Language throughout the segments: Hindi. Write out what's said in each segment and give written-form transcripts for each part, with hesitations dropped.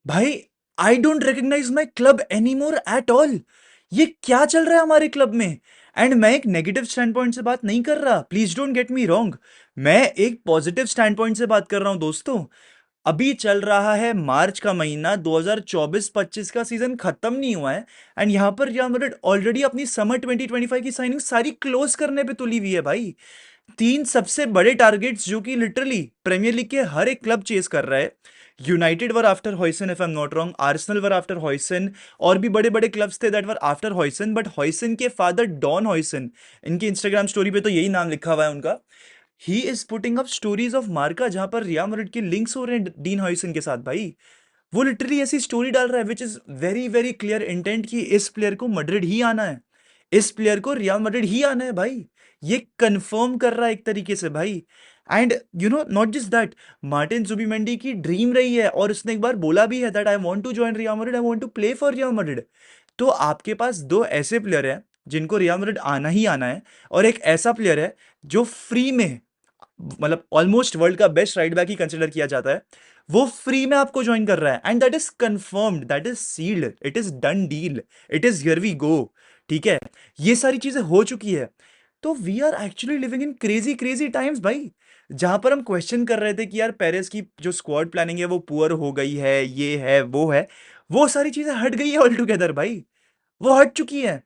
भाई, I don't recognise my club any more at all. ये क्या चल रहा है हमारे क्लब में? एंड मैं एक नेगेटिव स्टैंड पॉइंट से बात नहीं कर रहा, please don't get me wrong. मैं एक पॉजिटिव स्टैंड पॉइंट से बात कर रहा हूं दोस्तों। अभी चल रहा है मार्च का महीना, 2024-25 का सीजन खत्म नहीं हुआ है। एंड यहां पर रियल मैड्रिड ऑलरेडी अपनी समर 2025 की साइनिंग सारी क्लोज करने पे तुली हुई है भाई। तीन सबसे बड़े टारगेट्स जो कि लिटरली प्रीमियर लीग के हर एक क्लब चेस कर रहा है। United were after Huijsen, if I am not wrong, Arsenal were after Huijsen, और भी बड़े बड़े क्लब्स थे that were after Huijsen, but Huijsen के फादर डॉन हॉयसन, इनकी इंस्टाग्राम स्टोरी पे तो यही नाम लिखा हुआ है उनका। He is putting up stories of Marca जहां पर रियल मैड्रिड के लिंक्स हो रहे हैं डीन हॉयसन के साथ भाई। वो लिटरली ऐसी स्टोरी डाल रहा है which is very very clear intent कि इस प्लेयर को मैड्रिड ही आना है, इस प्लेयर को रियल मैड्रिड ही आना है भाई। ये कंफर्म कर रहा है एक तरीके से भाई। And you know not just that, Martin Zubimendi की ड्रीम रही है और उसने एक बार बोला भी है that I want to join Real Madrid, I want to play for Real Madrid. तो आपके पास दो ऐसे प्लेयर हैं जिनको रियल मैड्रिड आना ही आना है, और एक ऐसा प्लेयर है जो फ्री में, मतलब ऑलमोस्ट वर्ल्ड का बेस्ट राइट बैक ही कंसिडर किया जाता है, वो फ्री में आपको ज्वाइन कर रहा है। And that is confirmed, that is sealed, it is done deal, it is here we go. ठीक है, ये सारी चीजें हो चुकी है। तो we are actually living in crazy crazy times भाई। जहां पर हम क्वेश्चन कर रहे थे कि यार पेरेस की जो स्क्वाड प्लानिंग है वो पुअर हो गई है, ये है वो है, वो सारी चीजें हट गई है ऑल टुगेदर भाई। वो हट चुकी है।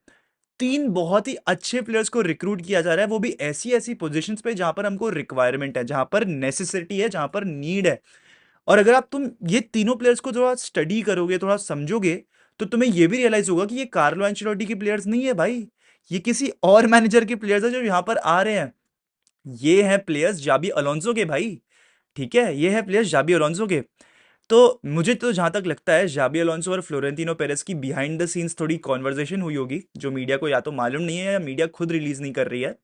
तीन बहुत ही अच्छे प्लेयर्स को रिक्रूट किया जा रहा है, वो भी ऐसी ऐसी पोजीशंस पे जहां पर हमको रिक्वायरमेंट है, जहां पर नेसेसिटी है, जहां पर नीड है। और अगर आप तुम ये तीनों प्लेयर्स को थोड़ा स्टडी करोगे, थोड़ा समझोगे, तो तुम्हें ये भी रियलाइज होगा कि ये कार्लो एंचेलोटी के प्लेयर्स नहीं है भाई। ये किसी और मैनेजर के प्लेयर्स है जो यहां पर आ रहे हैं। ये हैं प्लेयर्स जाबी अलोंसो के भाई। ठीक है, ये है प्लेयर्स जाबी अलोंसो के। तो मुझे तो जहां तक लगता है जाबी अलोंसो और फ्लोरेंटिनो पेरेस की बिहाइंड द सीन्स थोड़ी कॉन्वर्जेशन हुई होगी, जो मीडिया को या तो मालूम नहीं है या मीडिया खुद रिलीज नहीं कर रही है।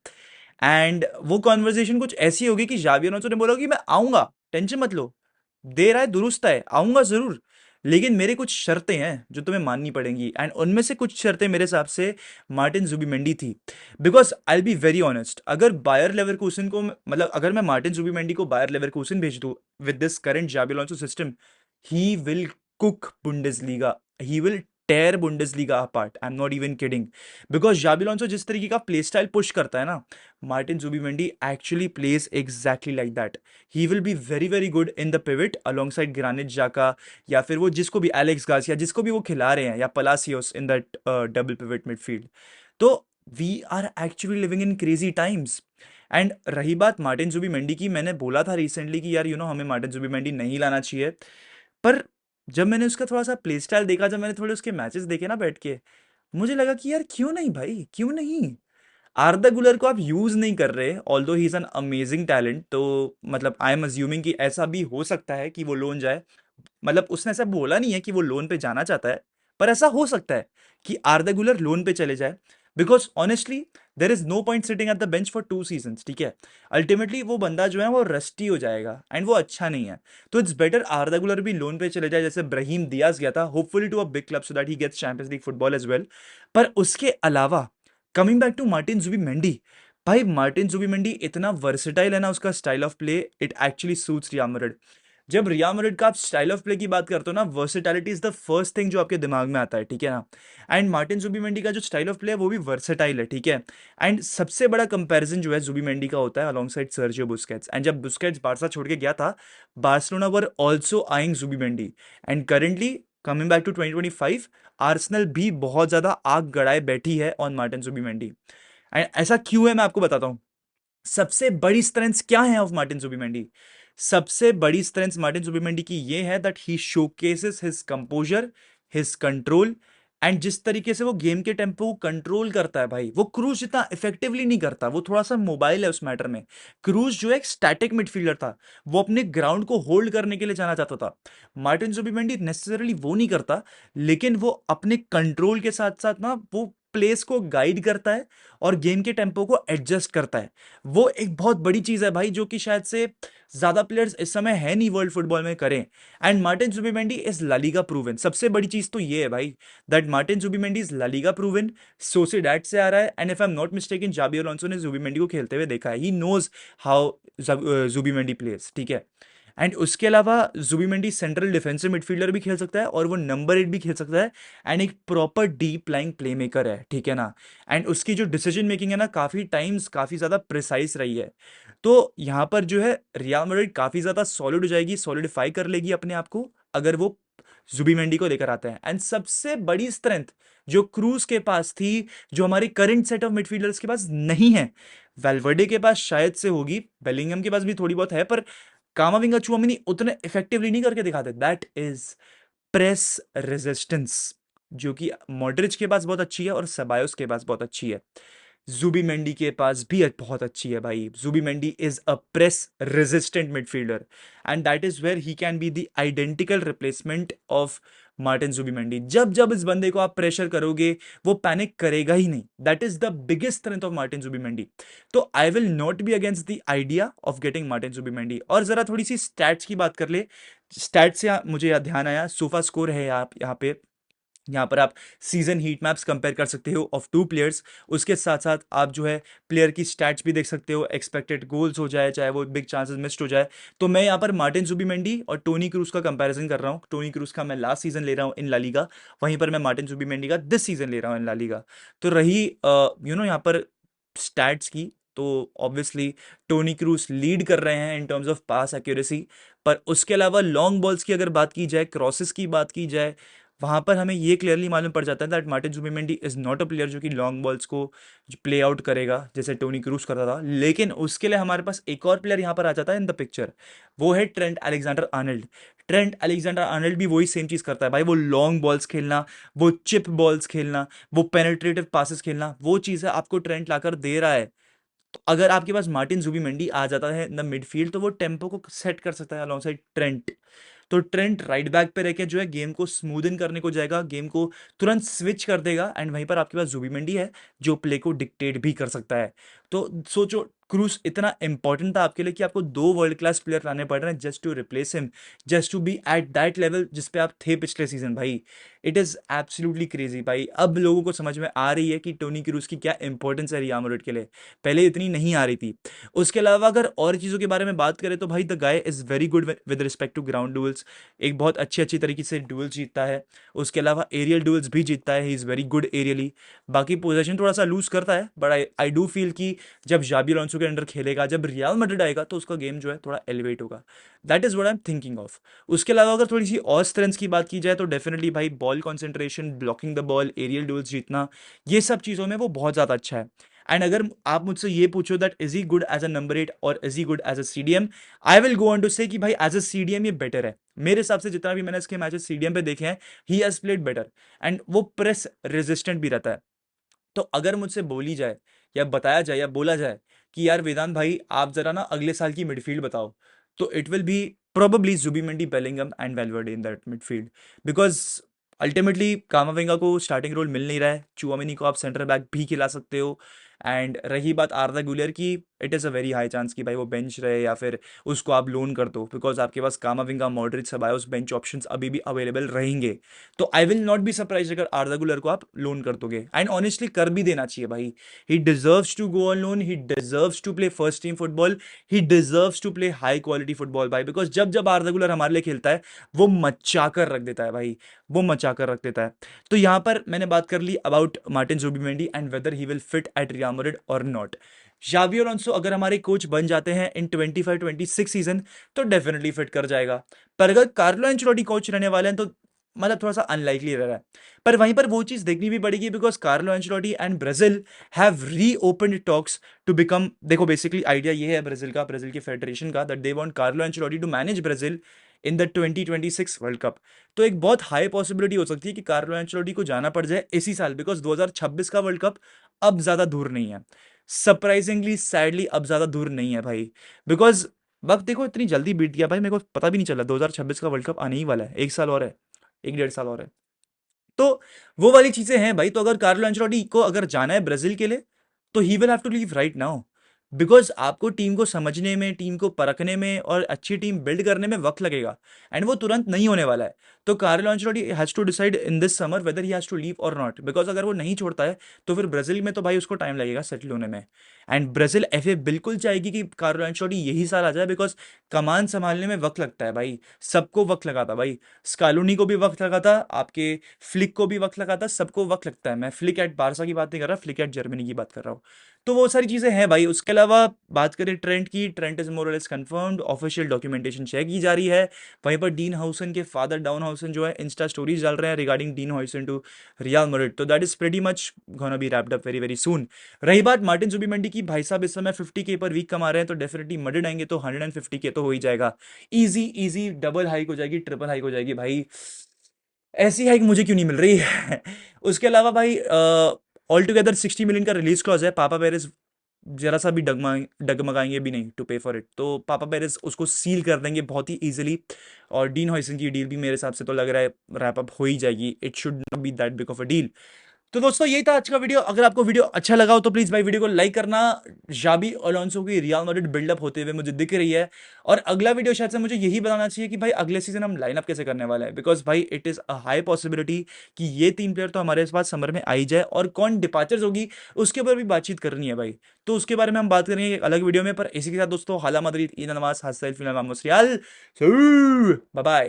एंड वो कॉन्वर्जेशन कुछ ऐसी होगी कि जाबी अलोंसो ने बोला कि मैं आऊंगा, टेंशन मत लो, देर आए दुरुस्त आए, आऊंगा जरूर, लेकिन मेरे कुछ शर्तें हैं जो तुम्हें माननी पड़ेंगी। एंड उनमें से कुछ शर्तें मेरे हिसाब से मार्टिन जुबिमेंडी थी। Because I be very honest, अगर बायर लेवरकुसन को, मतलब अगर मैं मार्टिन जुबिमेंडी को बायर लेवरकुसन भेज दूं with this current Xabi Alonso system, he will cook Bundesliga. He will tear Bundesliga apart. I'm not even kidding. Because Xabi Alonso जिस तरीके का प्ले स्टाइल पुश करता है ना, Martin Zubimendi actually plays exactly like that. He will be very very good in the pivot alongside Granit Xhaka, या फिर वो जिसको भी एलेक्स गार्सिया जिसको भी वो खिला रहे हैं, या Palacios in that double pivot midfield. तो we are actually living in crazy times. And रही बात मार्टिन जुबिमेंडी की, मैंने बोला था रिसेंटली कि यार हमें मार्टिन जुबिमेंडी नहीं लाना चाहिए। पर जब मैंने उसका थोड़ा सा प्ले स्टाइल देखा, जब मैंने थोड़े उसके मैचेस देखे ना बैठ के, मुझे लगा कि यार क्यों नहीं भाई, क्यों नहीं। आर्दा गुलर को आप यूज नहीं कर रहे, although he is an amazing talent, तो मतलब आई एम अज्यूमिंग कि ऐसा भी हो सकता है कि वो लोन जाए। मतलब उसने ऐसा बोला नहीं है कि वो लोन पे जाना चाहता है, पर ऐसा हो सकता है कि आर्दा गुलर लोन पे चले जाए। Because honestly there is no point sitting at the bench for 2 season. ठीक है, अल्टीमेटली वो बंदा जो है वो रस्टी हो जाएगा एंड वो अच्छा नहीं है। तो इट्स बेटर आर्दा गुलर भी लोन पे चले जाए, जैसे ब्राहीम दियाज गया था, hopefully to a big club so that he gets Champions League football as well. पर उसके अलावा coming back to Martin Zubimendi, भाई मार्टिन जुबिमेंडी इतना वर्सेटाइल है ना, उसका style of play it actually suits Real Madrid. जब रियल मैड्रिड का आप स्टाइल ऑफ प्ले की बात करते हो ना, versatility is the first thing जो आपके दिमाग में आता है, ठीक है ना। एंड मार्टिन जुबिमेंडी का जो स्टाइल ऑफ प्ले है वो भी वर्सेटाइल है, ठीक है। एंड सबसे बड़ा कंपैरिजन जो है जुबिमेंडी का होता है alongside Sergio Busquets. And जब बुस्केट्स बारसा छोड़ के गया था, Barcelona were also eyeing Zubimendi. And currently coming back to 2025, Arsenal भी बहुत ज्यादा आग गड़ाए बैठी है ऑन मार्टिन जुबिमेंडी। एंड ऐसा क्यों है मैं आपको बताता हूँ। सबसे बड़ी स्ट्रेंथ क्या है ऑफ मार्टिन जुबिमेंडी? सबसे बड़ी स्ट्रेंथ मार्टिन जुबिमेंडी की ये है that he showcases his composer, his control. And जिस तरीके से वो गेम के टेम्पो को कंट्रोल करता है भाई, वो क्रूज जितना इफेक्टिवली नहीं करता, वो थोड़ा सा मोबाइल है उस मैटर में। क्रूज जो एक स्टैटिक मिडफील्डर था, वो अपने ग्राउंड को होल्ड करने के लिए जाना चाहता था। मार्टिन जुबिमेंडी नेसेसरली वो नहीं करता, लेकिन वो अपने कंट्रोल के साथ साथ ना वो प्लेस को गाइड करता है और गेम के टेम्पो को एडजस्ट करता है। वो एक बहुत बड़ी चीज है भाई, जो कि शायद से ज्यादा प्लेयर्स इस समय है नहीं वर्ल्ड फुटबॉल में करें। And Martin Zubimendi is La Liga proven. सबसे बड़ी चीज तो ये है भाई that Martin Zubimendi is La Liga proven, Sociedad से आ रहा है। And if I am not mistaken, Xabi Alonso ने जुबिमेंडी को खेलते हुए देखा है, he knows how Zubimendi plays, ठीक है। एंड उसके अलावा जुबिमेंडी सेंट्रल डिफेंसिव मिडफील्डर भी खेल सकता है और वो नंबर 8 भी खेल सकता है, एंड एक proper deep lying play maker है, ठीक है ना। एंड उसकी जो डिसीजन मेकिंग है ना, काफी टाइम्स काफी ज्यादा प्रिसाइज रही है। तो यहाँ पर जो है रियल मैड्रिड काफी ज्यादा सॉलिड हो जाएगी, सॉलिडिफाई कर लेगी अपने आप को अगर वो जुबिमेंडी को लेकर आते हैं। एंड सबसे बड़ी स्ट्रेंथ जो क्रूज के पास थी, जो हमारे करंट सेट ऑफ मिडफील्डर्स के पास नहीं है, वेलवर्डे के पास शायद से होगी, बेलिंगम के पास भी थोड़ी बहुत है, पर कामाविंगा चुआमिनी उतने इफेक्टिवली नहीं करके दिखाते, दैट इज प्रेस रेजिस्टेंस, जो कि मॉड्रिच के पास बहुत अच्छी है और सबायोस के पास बहुत अच्छी है। जुबीमेंडी के पास भी बहुत अच्छी है भाई। Zubimendi is a press resistant midfielder, and that is where he can be the identical replacement of Martin Zubimendi. जब जब इस बंदे को आप प्रेशर करोगे वो पैनिक करेगा ही नहीं। That is the biggest strength of Martin Zubimendi. तो I will not be against the idea of getting Martin Zubimendi. और जरा थोड़ी सी स्टैट्स की बात कर ले। स्टैट्स से मुझे याद ध्यान आया, सोफा स्कोर है आप यहाँ पे, यहाँ पर आप सीजन हीट मैप्स कंपेयर कर सकते हो ऑफ टू प्लेयर्स। उसके साथ साथ आप जो है प्लेयर की स्टैट्स भी देख सकते हो, एक्सपेक्टेड गोल्स हो जाए, चाहे वो बिग चांसेस मिस्ड हो जाए। तो मैं यहाँ पर मार्टिन जुबिमेंडी और टोनी क्रूज का कंपैरिजन कर रहा हूँ। टोनी क्रूज का मैं लास्ट सीजन ले रहा हूँ इन ला लीगा, वहीं पर मैं मार्टिन जुबिमेंडी का दिस सीजन ले रहा हूँ इन ला लीगा। तो रही यहाँ पर स्टैट्स की, तो ऑब्वियसली टोनी क्रूज लीड कर रहे हैं in terms of pass accuracy. पर उसके अलावा लॉन्ग बॉल्स की अगर बात की जाए, क्रॉसेस की बात की जाए, वहां पर हमें ये क्लियरली मालूम पड़ जाता है that Martin Zubimendi is not a player जो कि लॉन्ग बॉल्स को प्ले आउट करेगा जैसे टोनी क्रूज करता था। लेकिन उसके लिए हमारे पास एक और प्लेयर यहाँ पर आ जाता है इन द पिक्चर, वो है Trent Alexander Arnold. Trent Alexander Arnold भी वही सेम चीज करता है भाई, वो लॉन्ग बॉल्स खेलना, वो चिप बॉल्स खेलना, वो पेनिट्रेटिव पासेस खेलना, वो चीज़ है आपको ट्रेंट लाकर दे रहा है। तो अगर आपके पास मार्टिन जुबिमेंडी आ जाता है इन द मिडफील्ड तो वो टेम्पो को सेट कर सकता है अलोंगसाइड ट्रेंट। तो ट्रेंट राइट बैक पे रहकर जो है गेम को स्मूदन करने को जाएगा, गेम को तुरंत स्विच कर देगा, एंड वहीं पर आपके पास जुबिमेंडी है जो प्ले को डिक्टेट भी कर सकता है। तो सोचो क्रूज इतना इंपॉर्टेंट था आपके लिए कि आपको दो वर्ल्ड क्लास प्लेयर लाने पड़ रहे हैं just to replace him, just to be at that level जिस पे आप थे पिछले सीजन भाई। इट इज एब्सोल्युटली क्रेजी भाई। अब लोगों को समझ में आ रही है कि टोनी क्रूज की क्या इंपॉर्टेंस है रियल मैड्रिड के लिए, पहले इतनी नहीं आ रही थी। उसके अलावा अगर और चीज़ों के बारे में बात करें तो भाई the guy is very good with respect to ground duels, एक बहुत अच्छी अच्छी तरीके से डुअल्स जीतता है। उसके अलावा एरियल डुअल्स भी जीतता है, he is very good aerially. बाकी पोजीशन थोड़ा सा लूज करता है, बट आई डू फील कि जब जाबी अलोंसो के अंडर खेलेगा, जब रियल मैड्रिड आएगा तो उसका गेम जो है थोड़ा एलिवेट होगा। That is what I am thinking of. उसके अलावा अगर थोड़ी सी और स्ट्रेंथ्स की बात की जाए तो डेफिनेटली भाई ball concentration, blocking the ball, aerial duels जीतना, ये सब चीज़ों में वो बहुत ज़्यादा अच्छा है। एंड अगर आप मुझसे ये पूछो that is he good as a number 8 और is he good as a CDM, I will go on to say कि भाई एज अ सीडीएम ये बेटर है मेरे हिसाब से। जितना भी मैंने इसके मैचेस सीडीएम पे देखे हैं, he has played better, and वो प्रेस रेजिस्टेंट भी रहता है। तो अगर मुझसे बोली जाए या बताया जाए या बोला जाए कि यार वेदांत भाई आप जरा ना अगले साल की मिडफील्ड बताओ, तो it will be probably Zubimendi, Bellingham and Valverde in that midfield. Because ultimately कामाविंगा को स्टार्टिंग रोल मिल नहीं रहा है, चुआमिनी को आप सेंटर बैक भी खिला सकते हो। एंड रही बात आर्दा गुलियर की, it is a very high chance कि भाई वो बेंच रहे या फिर उसको आप लोन कर दो, बिकॉज आपके पास Camavinga, Modric, Ceballos bench options अभी भी अवेलेबल रहेंगे। तो I will not be surprise अगर आर्दा गुलर को आप लोन कर दोगे, एंड ऑनेस्टली कर भी देना चाहिए भाई। He deserves to go on loan, he deserves to play first team football, he deserves to play high quality football भाई। बिकॉज जब जब आर्दा गुलर हमारे लिए खेलता है वो मचा कर रख देता है भाई, वो मचा कर रख देता है। तो यहाँ पर मैंने बात कर ली about Martin Zubimendi and whether he will fit at Real Madrid और नॉट। जावी अलोंसो अगर हमारे कोच बन जाते हैं इन 25-26 सीजन तो डेफिनेटली फिट कर जाएगा। पर अगर कार्लो एंचेलोटी कोच रहने वाले हैं तो मतलब थोड़ा सा अनलाइकली रह रहा है। पर वहीं पर वो चीज़ देखनी भी पड़ेगी because Carlo Ancelotti and Brazil have reopen talks to become, देखो बेसिकली आइडिया ये है ब्राजील का, ब्राजील की फेडरेशन का, that they want Carlo Ancelotti to manage Brazil in the 2026 world cup. तो एक बहुत हाई पॉसिबिलिटी हो सकती है कि कार्लो एंचेलोटी को जाना पड़ जाए इसी साल, बिकॉज 2026 का वर्ल्ड कप अब ज़्यादा दूर नहीं है। सरप्राइजिंगली सैडली अब ज़्यादा दूर नहीं है भाई, बिकॉज वक्त देखो इतनी जल्दी बीत गया भाई, मेरे को पता भी नहीं चला 2026 का वर्ल्ड कप आने ही वाला है, एक साल और है, एक डेढ़ साल और है। तो वो वाली चीजें हैं भाई। तो अगर कार्लो एंचेलोटी को अगर जाना है ब्राजील के लिए तो he will have to leave right now, because आपको टीम को समझने में, टीम को परखने में और अच्छी टीम बिल्ड करने में वक्त लगेगा, एंड वो तुरंत नहीं होने वाला है। तो Carlo Ancelotti has to decide in this summer whether he has to leave और नॉट, बिकॉज अगर वो नहीं छोड़ता है तो फिर ब्राजील में तो भाई उसको टाइम लगेगा सेटल होने में। एंड ब्राजील एफए बिल्कुल चाहेगी कि कार्लो एंचेलोटी यही साल आ जाए, बिकॉज कमान संभालने में वक्त लगता है भाई, सबको वक्त लगा था भाई, स्कालोनी को भी वक्त लगा था, आपके फ्लिक को भी वक्त लगा था, सबको वक्त लगता है। मैं फ्लिक एट बारसा की बात नहीं कर रहा, फ्लिक एट जर्मनी की बात कर रहा हूँ। तो वो सारी चीज़ें हैं भाई। उसके अलावा बात करें ट्रेंट की, ट्रेंट इज मोर और less confirmed, official documentation check की जा रही है। वहीं पर डीन हाउसन के फादर डाउन हाउसन जो है इंस्टा स्टोरीज डाल रहे हैं regarding Dean Huijsen to Real Madrid, तो that is pretty much gonna be wrapped up very very soon. रही बात मार्टिन जुबिमेंडी की, भाई साहब इस समय 50K पर वीक कमा रहे हैं, तो डेफिनेटली मैड्रिड आएंगे तो 150K तो हो ही जाएगा। इजी इजी डबल हाइक हो जाएगी, ट्रिपल हाइक हो जाएगी भाई। ऐसी हाइक मुझे क्यों नहीं मिल रही है। उसके अलावा भाई ऑल टुगेदर 60 मिलियन का रिलीज क्लॉज है। पापा पेरेस जरा सा भी डगमगाएंगे भी नहीं टू पे फॉर इट, तो पापा पेरेस उसको सील कर देंगे बहुत ही इजीली। और डीन हॉइसन की डील भी मेरे हिसाब से तो लग रहा है रैप अप हो ही जाएगी। It should not be that big of a deal. तो दोस्तों यही था आज का वीडियो। अगर आपको वीडियो अच्छा लगा हो तो प्लीज भाई वीडियो को लाइक करना। जाबी अलोंसो की रियल मैड्रिड बिल्डअप होते हुए मुझे दिख रही है, और अगला वीडियो शायद से मुझे यही बताना चाहिए कि भाई अगले सीजन हम लाइनअप कैसे करने वाले हैं, बिकॉज भाई it is a high possibility कि ये 3 प्लेयर तो हमारे पास समर में आ ही जाए, और कौन डिपार्चर्स होगी उसके ऊपर भी बातचीत करनी है भाई। तो उसके बारे में हम बात करेंगे एक अलग वीडियो में। पर इसी के साथ दोस्तों, हाला मदरीद ईद नमाज हासिल फिलहाल बाय बाय।